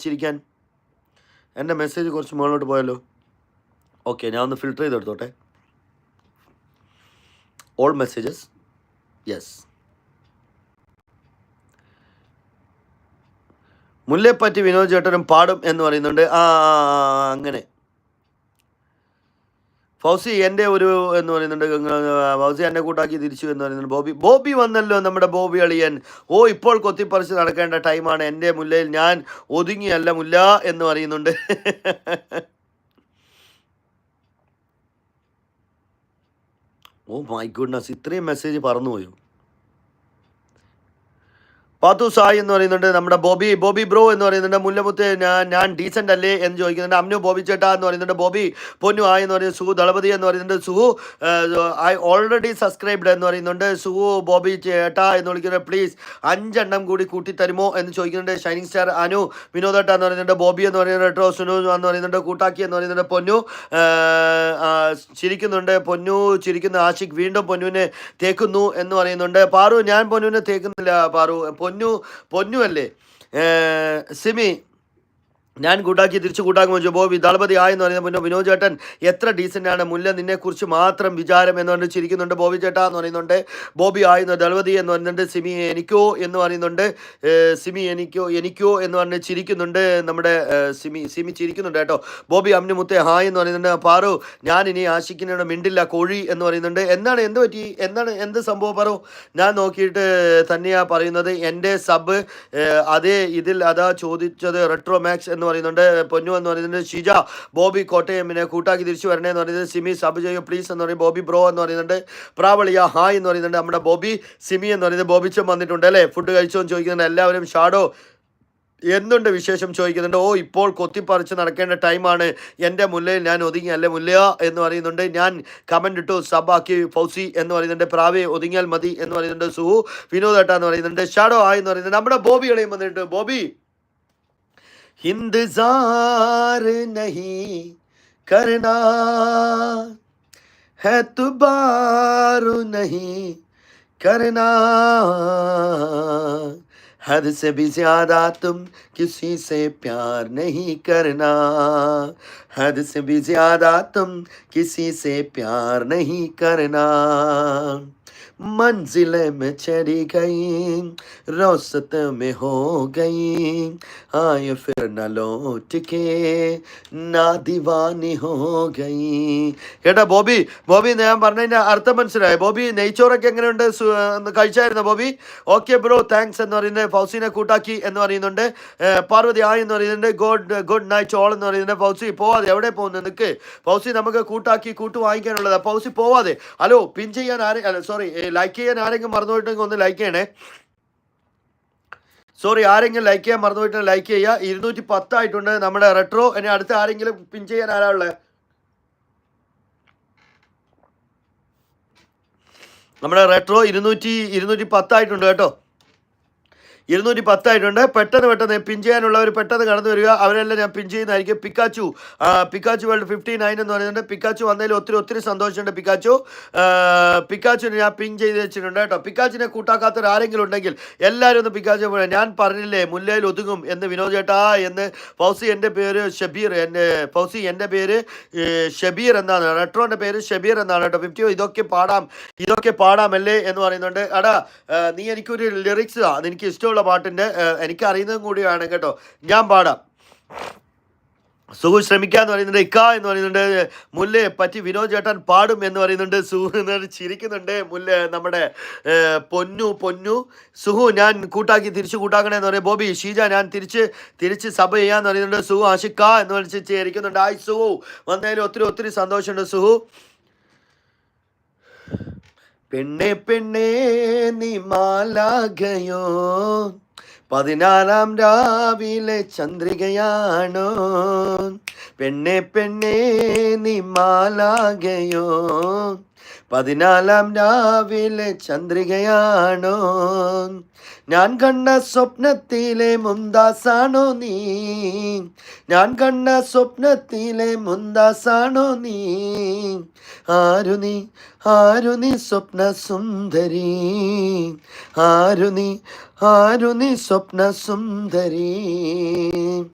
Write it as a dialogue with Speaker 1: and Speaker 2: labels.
Speaker 1: ചിരിക്കാൻ? എൻ്റെ മെസ്സേജ് കുറച്ച് മുകളിലോട്ട് പോയല്ലോ. ഓക്കെ, ഞാൻ ഒന്ന് ഫിൽട്ടർ ചെയ്തെടുത്തോട്ടെ. All messages. യെസ്. മുല്ലയെപ്പറ്റി വിനോദ് ചേട്ടനും പാടും എന്ന് പറയുന്നുണ്ട്. അങ്ങനെ. ഫൗസി എൻ്റെ ഒരു എന്ന് പറയുന്നുണ്ട്. ഫൗസി എന്നെ കൂട്ടാക്കി തിരിച്ചു എന്ന് പറയുന്നുണ്ട്. ബോബി വന്നല്ലോ, നമ്മുടെ ബോബി അളിയൻ. ഇപ്പോൾ കൊത്തിപ്പറിച്ച് നടക്കേണ്ട ടൈമാണ്. എൻ്റെ മുല്ലയിൽ ഞാൻ ഒതുങ്ങിയല്ല മുല്ല എന്ന് പറയുന്നുണ്ട്. ഓ മൈ ഗുഡ്നസ്, ഇത്രയും മെസ്സേജ് പറന്നുപോയോ? പാത്തു സായി എന്ന് പറയുന്നുണ്ട്. നമ്മുടെ ബോബി ബ്രോ എന്ന് പറയുന്നുണ്ട്. മുല്ലമുത്ത് ഞാൻ ഡീസൻ്റ് അല്ലേ എന്ന് ചോദിക്കുന്നുണ്ട്. അമ്നു ബോബി ചേട്ടാ എന്ന് പറയുന്നുണ്ട്. ബോബി പൊന്നു ആയി എന്ന് പറയുന്നത്. സുഹു ദളപതി എന്ന് പറയുന്നുണ്ട്. സുഹു ഐ ഓൾറെഡി സബ്സ്ക്രൈബ്ഡ് എന്ന് പറയുന്നുണ്ട്. സുഹു ബോബി ചേട്ടാ എന്ന് വിളിക്കുന്നത്. പ്ലീസ് 5 എണ്ണം കൂടി കൂട്ടി തരുമോ എന്ന് ചോദിക്കുന്നുണ്ട്. ഷൈനിങ് സ്റ്റാർ അനു വിനോദേട്ട എന്ന് പറയുന്നുണ്ട്. ബോബി എന്ന് പറയുന്നത്. റെട്രോ സുനു എന്ന് പറയുന്നുണ്ട്. കൂട്ടാക്കി എന്ന് പറയുന്നുണ്ട്. പൊന്നു ചിരിക്കുന്നുണ്ട്. പൊന്നു ചിരിക്കുന്ന. ആഷിഖ് വീണ്ടും പൊന്നുവിനെ തേക്കുന്നു എന്ന് പറയുന്നുണ്ട്. പാറു ഞാൻ പൊന്നുവിനെ തേക്കുന്നില്ല. പാറു പൊന്നു അല്ലേ. സിമി ഞാൻ കൂട്ടാക്കി തിരിച്ചു കൂട്ടാക്കുമ്പോൾ ചോദിച്ചു. ബോബി ദളപതി ആയെന്ന് പറയുന്നത്. മുന്നേ വിനോദ് ചേട്ടൻ എത്ര ഡീസൻ്റാണ്. മുല്ല നിന്നെക്കുറിച്ച് മാത്രം വിചാരം എന്ന് പറഞ്ഞ് ചിരിക്കുന്നുണ്ട്. ബോബി ചേട്ടാ എന്ന് പറയുന്നുണ്ട്. ബോബി ആയെന്ന് ദളപതി എന്ന് പറയുന്നുണ്ട്. സിമി എനിക്കോ എന്ന് പറയുന്നുണ്ട്. സിമി എനിക്കോ എന്ന് പറഞ്ഞ് ചിരിക്കുന്നുണ്ട്. നമ്മുടെ സിമി ചിരിക്കുന്നുണ്ട് കേട്ടോ. ബോബി അമ്നു മുത്തേ ഹായ് എന്ന് പറയുന്നുണ്ട്. പാറു ഞാൻ ഇനി ആശിക്കുന്നതിനോട് മിണ്ടില്ല കോഴി എന്ന് പറയുന്നുണ്ട്. എന്ത് പറ്റി? എന്ത് സംഭവം പറു? ഞാൻ നോക്കിയിട്ട് തന്നെയാ പറയുന്നത്. എൻ്റെ സബ് അതേ ഇതിൽ അതാ ചോദിച്ചത്. റെട്രോ മാക്സ് എന്ന് പറയുന്നുണ്ട്. പൊന്നു എന്ന് പറയുന്നുണ്ട്. ഷിജ ബോബി കോട്ടയമിനെ കൂട്ടാക്കി തിരിച്ചു വരണേ എന്ന് പറയുന്നത്. സിമി സബ് ചെയ്യോ പ്ലീസ് എന്ന് പറയും. ബോബി ബ്രോ എന്ന് പറയുന്നുണ്ട്. പ്രാവളിയ ഹായ് എന്ന് പറയുന്നുണ്ട്. നമ്മുടെ ബോബി സിമി എന്ന് പറയുന്നത്. ബോബിച്ചും വന്നിട്ടുണ്ട് അല്ലേ. ഫുഡ് കഴിച്ചോ എന്ന് ചോദിക്കുന്നുണ്ട്. എല്ലാവരും ഷാഡോ എന്തുണ്ട് വിശേഷം ചോദിക്കുന്നുണ്ട്. ഇപ്പോൾ കൊത്തിപ്പറിച്ച് നടക്കേണ്ട ടൈമാണ്. എൻ്റെ മുല്ലയിൽ ഞാൻ ഒതുങ്ങി അല്ലേ മുല്ല എന്ന് പറയുന്നുണ്ട്. ഞാൻ കമൻ്റ് ഇട്ടു സബാക്കി ഫൗസി എന്ന് പറയുന്നുണ്ട്. പ്രാവേ ഒതുങ്ങിയാൽ മതി എന്ന് പറയുന്നുണ്ട്. സുഹു വിനോദേട്ട എന്ന് പറയുന്നുണ്ട്. ഷാഡോ ആയി എന്ന് പറയുന്നുണ്ട്. നമ്മുടെ ബോബികളെയും വന്നിട്ട്. ബോബി इंतजार नहीं करना है तुबारू नहीं करना हद से भी ज्यादा तुम किसी से प्यार नहीं करना हद से भी ज्यादा तुम किसी से प्यार नहीं करना मंजिलें में चढ़ी गई रोसत में हो गई आए फिर न लौट के ना दीवानी हो गई. കേട്ടാ ബോബി ഞാൻ പറഞ്ഞതിൻ്റെ അർത്ഥം മനസ്സിലായി. ബോബി നെയ്ച്ചോറൊക്കെ എങ്ങനെയുണ്ട്? കഴിച്ചായിരുന്നോ ബോബി? ഓക്കെ ബ്രോ താങ്ക്സ് എന്ന് പറയുന്നത്. ഫൗസിനെ കൂട്ടാക്കി എന്ന് പറയുന്നുണ്ട്. പാർവതി ആയി എന്ന് പറയുന്നുണ്ട്. ഗുഡ് നൈറ്റ് ഓൾ എന്ന് പറയുന്നുണ്ട്. ഫൗസി പോവാതെ എവിടെ പോകുന്നു നിൽക്ക്. ഫൗസി നമുക്ക് കൂട്ട് വാങ്ങിക്കാനുള്ളതാണ്. ഫൗസി പോവാതെ. ഹലോ പിൻ ചെയ്യാൻ ലൈക്ക് ചെയ്യാൻ ആരെങ്കിലും മറന്നുപോയിട്ടെങ്കിൽ ഒന്ന് ലൈക്ക് ചെയ്യണേ. ആരെങ്കിലും ലൈക്ക് ചെയ്യാൻ മറന്നുപോയിട്ട് ലൈക്ക് ചെയ്യുക. 210 ആയിട്ടുണ്ട് നമ്മുടെ റെട്രോ. ഇനി അടുത്ത ആരെങ്കിലും പിൻ ചെയ്യാൻ ആരാ ഉള്ളത്? നമ്മുടെ റെട്രോ 210 ആയിട്ടുണ്ട് കേട്ടോ. 210 ആയിട്ടുണ്ട്. പെട്ടെന്ന് പിൻ ചെയ്യാനുള്ളവർ പെട്ടെന്ന് കടന്നു വരിക. അവരെല്ലാം ഞാൻ പിൻ ചെയ്യുന്നതായിരിക്കും. പിക്കാച്ചു വേൾഡ് 59 എന്ന് പറയുന്നുണ്ട്. പിക്കാച്ചു വന്നതിൽ ഒത്തിരി സന്തോഷമുണ്ട്. പിക്കാച്ചുവിനെ ഞാൻ പിൻ ചെയ്ത് വെച്ചിട്ടുണ്ട് കേട്ടോ. പിക്കാച്ചിനെ കൂട്ടാക്കാത്തവർ ആരെങ്കിലും ഉണ്ടെങ്കിൽ എല്ലാവരും ഒന്ന് പിക്കാച്ചു പോയാൽ. ഞാൻ പറഞ്ഞില്ലേ മുല്ലയിൽ ഒതുങ്ങും എന്ന് വിനോദ് ചേട്ടാ എന്ന്. ഫൗസി എൻ്റെ പേര് ഷബീർ. ഫൗസി എൻ്റെ പേര് ഷബീർ എന്നാണ്. റെട്രോൻ്റെ പേര് ഷബീർ എന്നാണ് കേട്ടോ. 50 ഇതൊക്കെ പാടാമല്ലേ എന്ന് പറയുന്നുണ്ട്. എടാ നീ എനിക്കൊരു ലിറിക്സ് എനിക്ക് ഇഷ്ടമുള്ള പാട്ടിൻ്റെ എനിക്കറിയുന്നതും കൂടിയാണ് കേട്ടോ. ഞാൻ പാടാം. സുഹു ശ്രമിക്കാന്ന് പറയുന്നുണ്ട്. ഇക്ക എന്ന് പറയുന്നുണ്ട്. മുല്ലയെ പറ്റി വിനോദ് ചേട്ടൻ പാടും എന്ന് പറയുന്നുണ്ട്. സുഹു എന്ന് ചിരിക്കുന്നുണ്ട്. നമ്മുടെ പൊന്നു സുഹു ഞാൻ തിരിച്ചു കൂട്ടാക്കണേ എന്ന് പറയും. ബോബി ഷീജ ഞാൻ തിരിച്ച് സബ് ചെയ്യാന്ന് പറയുന്നുണ്ട്. സുഹു ആഷിക്ക എന്ന് വിളിച്ച് ചേരിക്കുന്നുണ്ട്. ആയി സുഹു വന്നതിൽ ഒത്തിരി സന്തോഷമുണ്ട്. സുഹു പെണ്ണെ നീ മാലാകയോ 14 രാവിലെ ചന്ദ്രികയാണോ പെണ്ണെ നീ മാലാകയോ 14 രാവിലെ ചന്ദ്രികയാണോ, ഞാൻ കണ്ട സ്വപ്നത്തിലെ മുന്താസാണോ നീ, ഞാൻ കണ്ട സ്വപ്നത്തിലെ മുന്താസാണോ നീ, ആരു നീ, ആരു നീ സ്വപ്ന സുന്ദരി, ആരു നീ, ആരു നീ സ്വപ്ന സുന്ദരി.